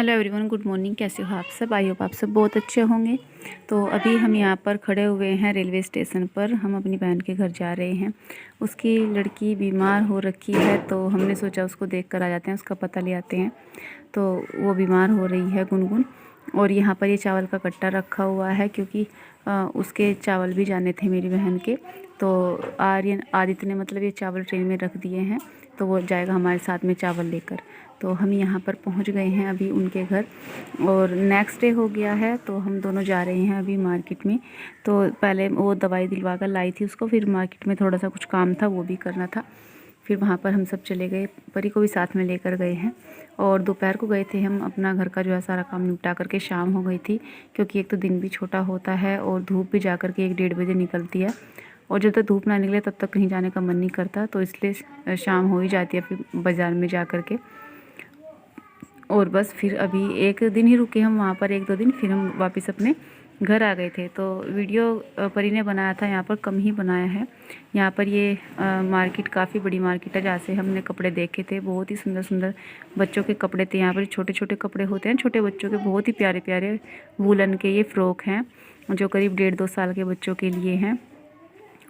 Hello everyone, good morning. कैसे हो आप सब? आई होप आप सब बहुत अच्छे होंगे। तो अभी हम यहाँ पर खड़े हुए हैं रेलवे स्टेशन पर। हम अपनी बहन के घर जा रहे हैं। उसकी लड़की बीमार हो रखी है, तो हमने सोचा उसको देख कर आ जाते हैं, उसका पता ले आते हैं। तो वो बीमार हो रही है, गुनगुन। और यहाँ पर ये चावल का कट्टा रखा हुआ है, क्योंकि उसके चावल भी जाने थे मेरी बहन के। तो आर्यन आदित्य ने मतलब ये चावल ट्रेन में रख दिए हैं, तो वो जाएगा हमारे साथ में चावल लेकर। तो हम यहाँ पर पहुँच गए हैं अभी उनके घर, और नेक्स्ट डे हो गया है। तो हम दोनों जा रहे हैं अभी मार्केट में। तो पहले वो दवाई दिलवा कर लाई थी उसको, फिर मार्केट में थोड़ा सा कुछ काम था, वो भी करना था। फिर वहाँ पर हम सब चले गए, परी को भी साथ में लेकर गए हैं। और दोपहर को गए थे हम, अपना घर का जो है सारा काम निपटा करके शाम हो गई थी, क्योंकि एक तो दिन भी छोटा होता है और धूप भी जा कर के 1-1:30 बजे निकलती है, और जब तक धूप ना निकले तब तक कहीं जाने का मन नहीं करता। तो इसलिए शाम हो ही जाती है फिर बाज़ार में जा कर के। और बस फिर अभी एक दिन ही रुके हम वहाँ पर, 1-2 दिन, फिर हम वापस अपने घर आ गए थे। तो वीडियो परी ने बनाया था, यहाँ पर कम ही बनाया है। यहाँ पर ये मार्केट काफ़ी बड़ी मार्केट है, जहाँ से हमने कपड़े देखे थे। बहुत ही सुंदर सुंदर बच्चों के कपड़े थे। यहाँ पर छोटे छोटे कपड़े होते हैं छोटे बच्चों के, बहुत ही प्यारे प्यारे वूलन के ये फ़्रॉक हैं, जो करीब 1.5-2 साल के बच्चों के लिए हैं।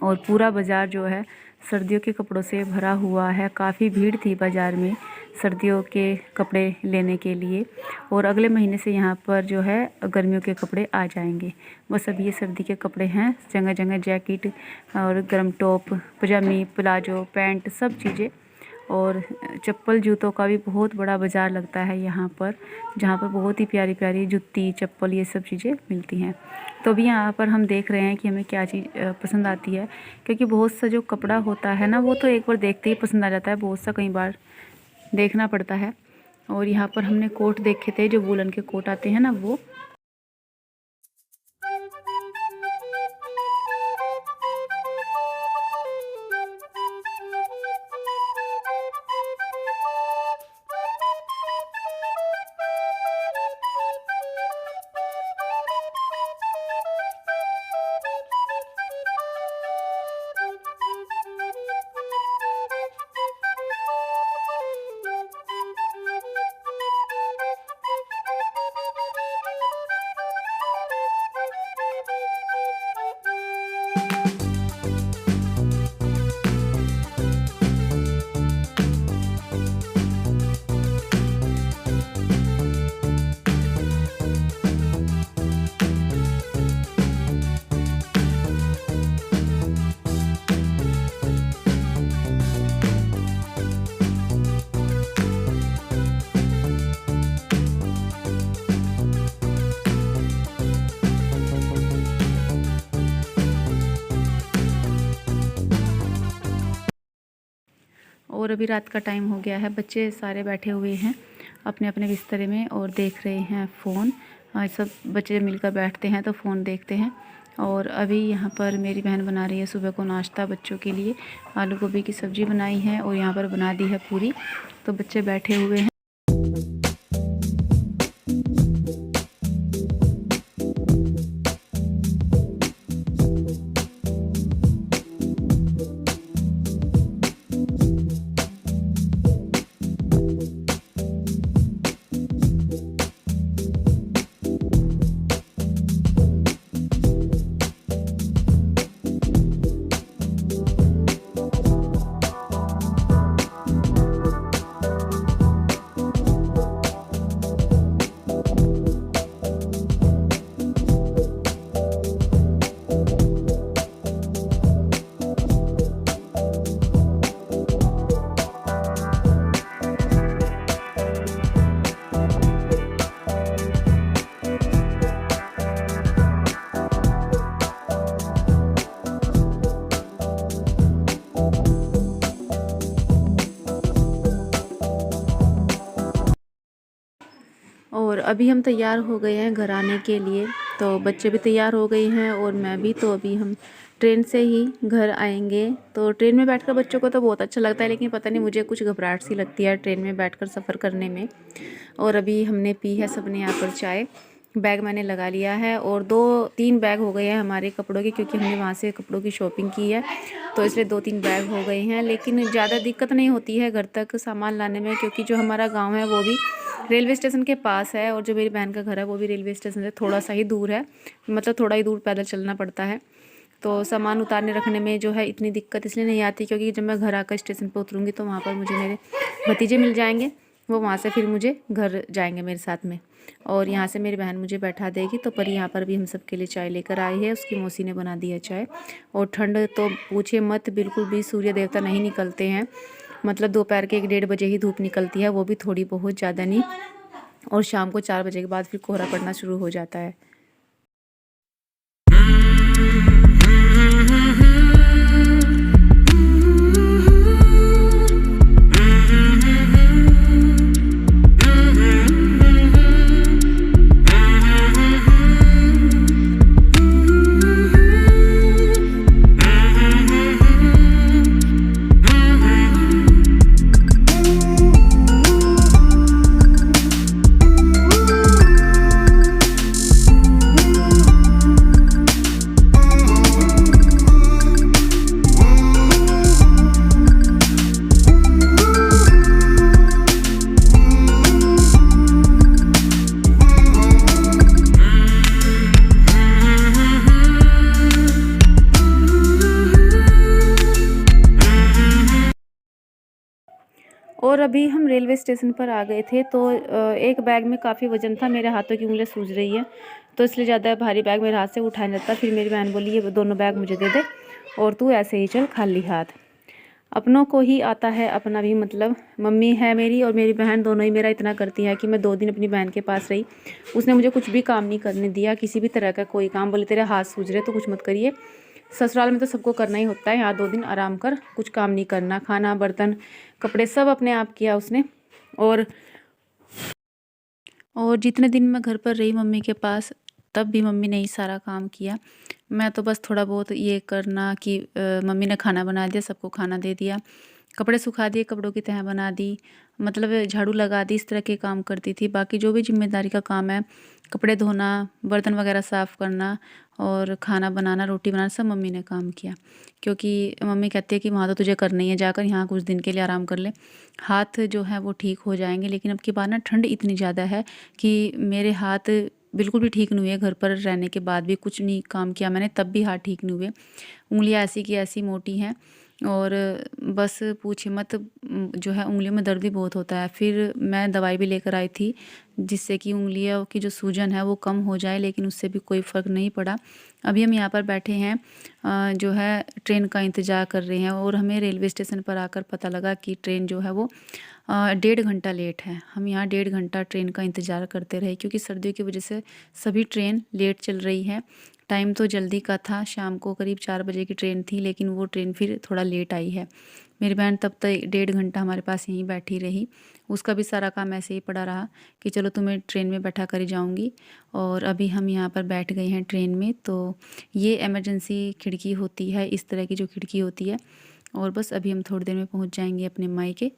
और पूरा बाज़ार जो है सर्दियों के कपड़ों से भरा हुआ है। काफ़ी भीड़ थी बाज़ार में सर्दियों के कपड़े लेने के लिए। और अगले महीने से यहाँ पर जो है गर्मियों के कपड़े आ जाएंगे। बस अब ये सर्दी के कपड़े हैं, जगह जगह जैकेट और गर्म टॉप, पजामी, प्लाजो, पैंट, सब चीज़ें। और चप्पल जूतों का भी बहुत बड़ा बाज़ार लगता है यहाँ पर, जहाँ पर बहुत ही प्यारी प्यारी जूती, चप्पल, ये सब चीज़ें मिलती हैं। तो अभी यहाँ पर हम देख रहे हैं कि हमें क्या चीज़ पसंद आती है, क्योंकि बहुत सा जो कपड़ा होता है ना, वो तो एक बार देखते ही पसंद आ जाता है, बहुत सा कई बार देखना पड़ता है। और यहाँ पर हमने कोट देखे थे, जो वूलन के कोट आते हैं ना, वो। और अभी रात का टाइम हो गया है, बच्चे सारे बैठे हुए हैं अपने अपने बिस्तरे में और देख रहे हैं फ़ोन। सब बच्चे मिलकर बैठते हैं तो फ़ोन देखते हैं। और अभी यहाँ पर मेरी बहन बना रही है सुबह को नाश्ता बच्चों के लिए। आलू गोभी की सब्ज़ी बनाई है और यहाँ पर बना दी है पूरी। तो बच्चे बैठे हुए हैं। और अभी हम तैयार हो गए हैं घर आने के लिए। तो बच्चे भी तैयार हो गए हैं और मैं भी। तो अभी हम ट्रेन से ही घर आएंगे। तो ट्रेन में बैठकर बच्चों को तो बहुत अच्छा लगता है, लेकिन पता नहीं मुझे कुछ घबराहट सी लगती है ट्रेन में बैठकर सफ़र करने में। और अभी हमने पी है सबने यहाँ पर चाय। बैग मैंने लगा लिया है और 2-3 बैग हो गए हैं हमारे कपड़ों के, क्योंकि हमने वहाँ से कपड़ों की शॉपिंग की है। तो इसलिए 2-3 बैग हो गए हैं, लेकिन ज़्यादा दिक्कत नहीं होती है घर तक सामान लाने में, क्योंकि जो हमारा गांव है वो भी रेलवे स्टेशन के पास है और जो मेरी बहन का घर है वो भी रेलवे स्टेशन से थोड़ा सा ही दूर है, मतलब थोड़ा ही दूर पैदल चलना पड़ता है। तो सामान उतारने रखने में जो है इतनी दिक्कत इसलिए नहीं आती क्योंकि जब मैं घर आकर स्टेशन पर उतरूँगी तो वहाँ पर मुझे मेरे भतीजे मिल जाएंगे, वो वहाँ से फिर मुझे घर जाएंगे मेरे साथ में, और यहाँ से मेरी बहन मुझे बैठा देगी। तो पर यहाँ पर भी हम सब के लिए चाय लेकर आई है, उसकी मौसी ने बना दी है चाय। और ठंड तो पूछे मत, बिल्कुल भी सूर्य देवता नहीं निकलते हैं, मतलब दोपहर के 1-1:30 बजे ही धूप निकलती है, वो भी थोड़ी बहुत, ज़्यादा नहीं। और शाम को 4 बजे के बाद फिर कोहरा पड़ना शुरू हो जाता है। और अभी हम रेलवे स्टेशन पर आ गए थे, तो एक बैग में काफ़ी वज़न था, मेरे हाथों की उंगलियां सूज रही है, तो इसलिए ज़्यादा भारी बैग मेरे हाथ से उठाया नहीं जाता। फिर मेरी बहन बोली ये दोनों बैग मुझे दे दे और तू ऐसे ही चल खाली हाथ। अपनों को ही आता है अपना भी मतलब। मम्मी है मेरी और मेरी बहन दोनों ही मेरा इतना करती है कि मैं 2 दिन अपनी बहन के पास रही, उसने मुझे कुछ भी काम नहीं करने दिया, किसी भी तरह का कोई काम। बोले तेरे हाथ सूज रहे तो कुछ मत करिए, ससुराल में तो सबको करना ही होता है, यहाँ 2 दिन आराम कर, कुछ काम नहीं करना। खाना बर्तन कपड़े सब अपने आप किया उसने। और जितने दिन मैं घर पर रही मम्मी के पास, तब भी मम्मी ने ही सारा काम किया। मैं तो बस थोड़ा बहुत ये करना कि मम्मी ने खाना बना दिया, सबको खाना दे दिया, कपड़े सुखा दिए, कपड़ों की तह बना दी, मतलब झाड़ू लगा दी, इस तरह के काम करती थी। बाकी जो भी जिम्मेदारी का काम है, कपड़े धोना, बर्तन वगैरह साफ़ करना और खाना बनाना, रोटी बनाना, सब मम्मी ने काम किया। क्योंकि मम्मी कहती है कि वहाँ तो तुझे करना ही है, जाकर यहाँ कुछ दिन के लिए आराम कर ले, हाथ जो है वो ठीक हो जाएंगे। लेकिन अब की बार ना ठंड इतनी ज़्यादा है कि मेरे हाथ बिल्कुल भी ठीक नहीं हुए। घर पर रहने के बाद भी कुछ नहीं काम किया मैंने, तब भी हाथ ठीक नहीं हुए, उंगलियां ऐसी की ऐसी मोटी हैं। और बस पूछे मत, जो है उंगलियों में दर्द भी बहुत होता है। फिर मैं दवाई भी लेकर आई थी जिससे कि उंगलियों की जो सूजन है वो कम हो जाए, लेकिन उससे भी कोई फ़र्क नहीं पड़ा। अभी हम यहाँ पर बैठे हैं, जो है ट्रेन का इंतज़ार कर रहे हैं, और हमें रेलवे स्टेशन पर आकर पता लगा कि ट्रेन जो है वो 1.5 घंटा लेट है। हम यहाँ 1.5 घंटा ट्रेन का इंतज़ार करते रहे, क्योंकि सर्दियों की वजह से सभी ट्रेन लेट चल रही है। टाइम तो जल्दी का था, शाम को करीब 4 बजे की ट्रेन थी, लेकिन वो ट्रेन फिर थोड़ा लेट आई है। मेरी बहन तब तक 1.5 घंटा हमारे पास यहीं बैठी रही, उसका भी सारा काम ऐसे ही पड़ा रहा कि चलो तुम्हें ट्रेन में बैठा कर ही जाऊँगी। और अभी हम यहाँ पर बैठ गए हैं ट्रेन में। तो ये इमरजेंसी खिड़की होती है, इस तरह की जो खिड़की होती है। और बस अभी हम थोड़ी देर में पहुँच जाएंगे अपने मायके।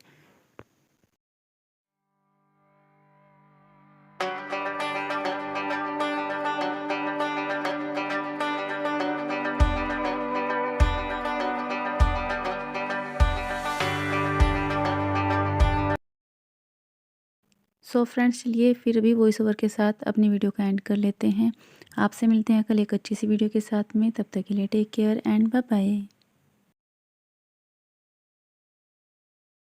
सो फ्रेंड्स, चलिए फिर भी वॉइस ओवर के साथ अपनी वीडियो का एंड कर लेते हैं। आपसे मिलते हैं कल एक अच्छी सी वीडियो के साथ में, तब तक के लिए take care and bye bye.